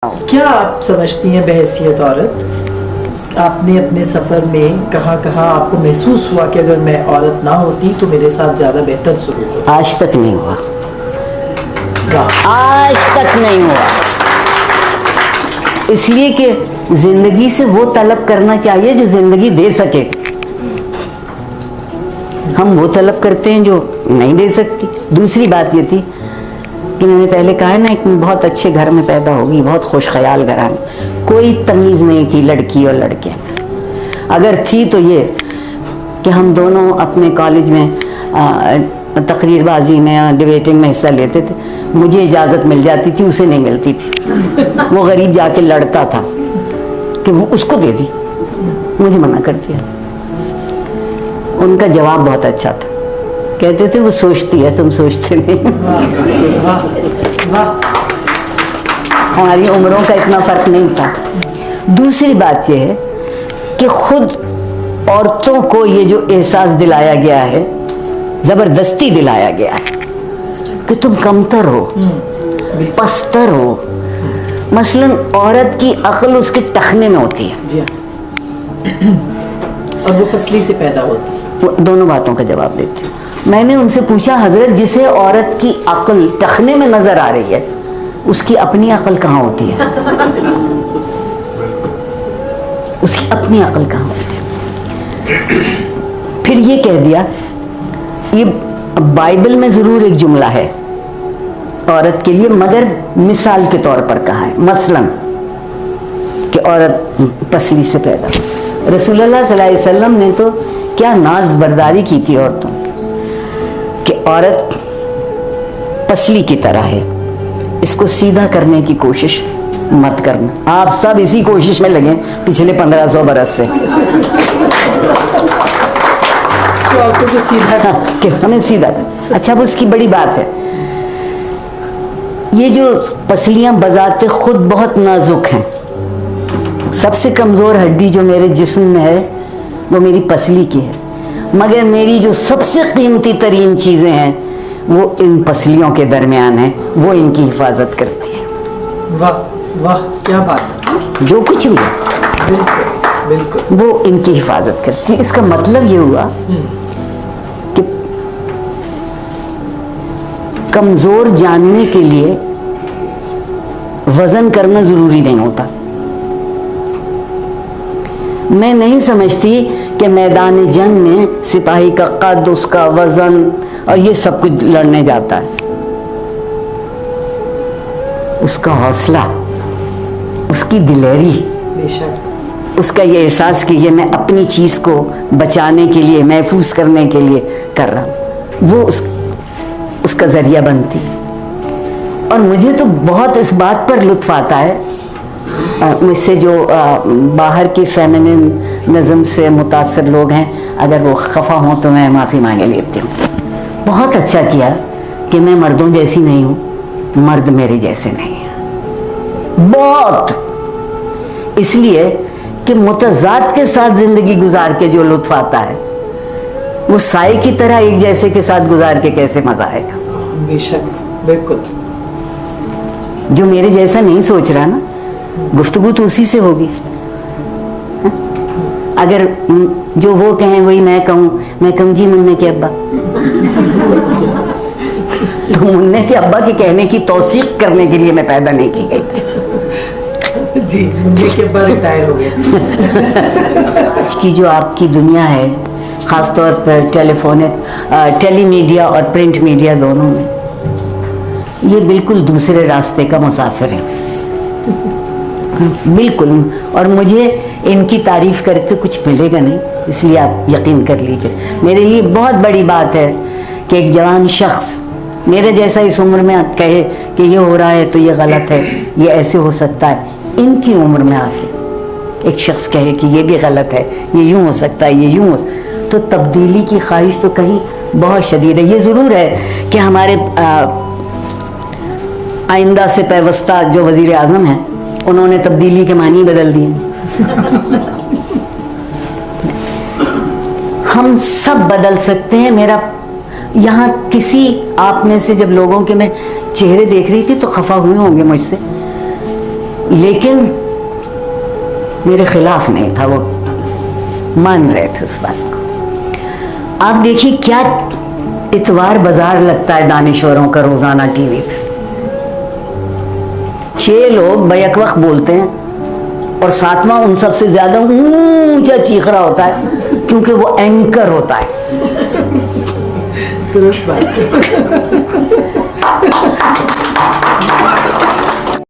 क्या आप समझती हैं बहैसियत औरत, आपने अपने सफ़र में कहाँ कहाँ आपको महसूस हुआ कि अगर मैं औरत ना होती तो मेरे साथ ज़्यादा बेहतर सलूक होता? आज तक नहीं हुआ, आज तक नहीं हुआ। इसलिए कि जिंदगी से वो तलब करना चाहिए जो जिंदगी दे सके। हम वो तलब करते हैं जो नहीं दे सकती। दूसरी बात ये थी कि मैंने पहले कहा है ना, एक बहुत अच्छे घर में पैदा होगी, बहुत खुश ख्याल घराने, कोई तमीज़ नहीं थी लड़की और लड़के। अगर थी तो ये कि हम दोनों अपने कॉलेज में तकरीरबाजी में डिबेटिंग में हिस्सा लेते थे। मुझे इजाज़त मिल जाती थी, उसे नहीं मिलती थी। वो गरीब जाके लड़ता था कि वो उसको दे दी, मुझे मना कर दिया। उनका जवाब बहुत अच्छा था, कहते थे वो सोचती है, तुम सोचते नहीं। हमारी उम्रों का इतना फर्क नहीं था। दूसरी बात यह है कि खुद औरतों को ये जो एहसास दिलाया गया है, जबरदस्ती दिलाया गया है कि तुम कमतर हो, पस्तर हो। मसलन औरत की अक्ल उसके टखने में होती है और वो पसली से पैदा होती है। दोनों बातों का जवाब देती हूँ। मैंने उनसे पूछा, हजरत जिसे औरत की अक्ल टखने में नजर आ रही है, उसकी अपनी अक्ल कहाँ होती है? उसकी अपनी अक्ल कहाँ होती है? फिर ये कह दिया, ये बाइबल में जरूर एक जुमला है औरत के लिए, मगर मिसाल के तौर पर कहा है। मसलन कि औरत पसली से पैदा। रसूलुल्लाह सल्लल्लाहु अलैहि वसल्लम ने तो क्या नाज बर्दारी की थी औरतों कि औरत पसली की तरह है, इसको सीधा करने की कोशिश मत करना। आप सब इसी कोशिश में लगे पिछले 1500 बरस से तो सीधा कि हमें सीधा। अच्छा, अब उसकी बड़ी बात है, ये जो पसलियां बजाते खुद बहुत नाजुक हैं। सबसे कमजोर हड्डी जो मेरे जिस्म में है वो मेरी पसली की है, मगर मेरी जो सबसे कीमती तरीन चीजें हैं वो इन पसलियों के दरमियान है, वो इनकी हिफाजत करती है। वाह वाह, क्या बात। जो कुछ भी है बिल्कुल बिल्कुल वो इनकी हिफाजत करती है। इसका मतलब ये हुआ कि कमजोर जानने के लिए वजन करना जरूरी नहीं होता। मैं नहीं समझती कि मैदान जंग में सिपाही का कद, उसका वजन और ये सब कुछ लड़ने जाता है। उसका हौसला, उसकी दिलेरी, बेशक उसका ये एहसास कि ये मैं अपनी चीज को बचाने के लिए, महफूज करने के लिए कर रहा हूं, वो उसका जरिया बनती। और मुझे तो बहुत इस बात पर लुत्फ आता है, मुझसे जो बाहर की फेमिनिज्म से मुतासर लोग हैं, अगर वो खफा हों तो मैं माफ़ी मांगे लेती हूँ। बहुत अच्छा किया कि मैं मर्दों जैसी नहीं हूँ, मर्द मेरे जैसे नहीं है। बहुत इसलिए कि मुतज़ाद के साथ ज़िंदगी गुजार के जो लुत्फ आता है, वो साए की तरह एक जैसे के साथ गुजार के कैसे मज़ा आएगा। बेशक बिल्कुल। जो मेरे जैसा नहीं सोच रहा ना, गुफ्तगू तो उसी से होगी। अगर जो वो कहें वही मैं कहूँ जी मुन्ने के अब्बा, तो मुन्ने के अब्बा के कहने की तौसीक करने के लिए मैं पैदा नहीं की गई थी। जी, मुन्ने के अब्बा रिटायर हो गए। आज की जो आपकी दुनिया है, खासतौर पर टेलीमीडिया और प्रिंट मीडिया दोनों में, ये बिल्कुल दूसरे रास्ते का मुसाफिर है, बिल्कुल। और मुझे इनकी तारीफ करके कुछ मिलेगा नहीं, इसलिए आप यकीन कर लीजिए। मेरे लिए बहुत बड़ी बात है कि एक जवान शख्स मेरे जैसा इस उम्र में कहे कि ये हो रहा है तो ये गलत है, ये ऐसे हो सकता है। इनकी उम्र में आके एक शख्स कहे कि ये भी गलत है, ये यूं हो सकता है, ये यूं हो, तो तब्दीली की ख्वाहिश तो कहीं बहुत शदीद है। ये ज़रूर है कि हमारे आइंदा से पैवस्ता जो वज़ीर आज़म हैं, उन्होंने तब्दीली के मानी बदल दिए। हम सब बदल सकते हैं। मेरा यहाँ किसी आप में से जब लोगों के मैं चेहरे देख रही थी तो खफा हुए होंगे मुझसे, लेकिन मेरे खिलाफ नहीं था, वो मान रहे थे उस बात को। आप देखिए क्या इतवार बाजार लगता है दानिश्वरों का रोजाना टीवी पे। 6 लोग बैक वक्त बोलते हैं और 7वां उन सबसे ज्यादा ऊंचा चीख रहा होता है, क्योंकि वो एंकर होता है। दुरुस्त बात।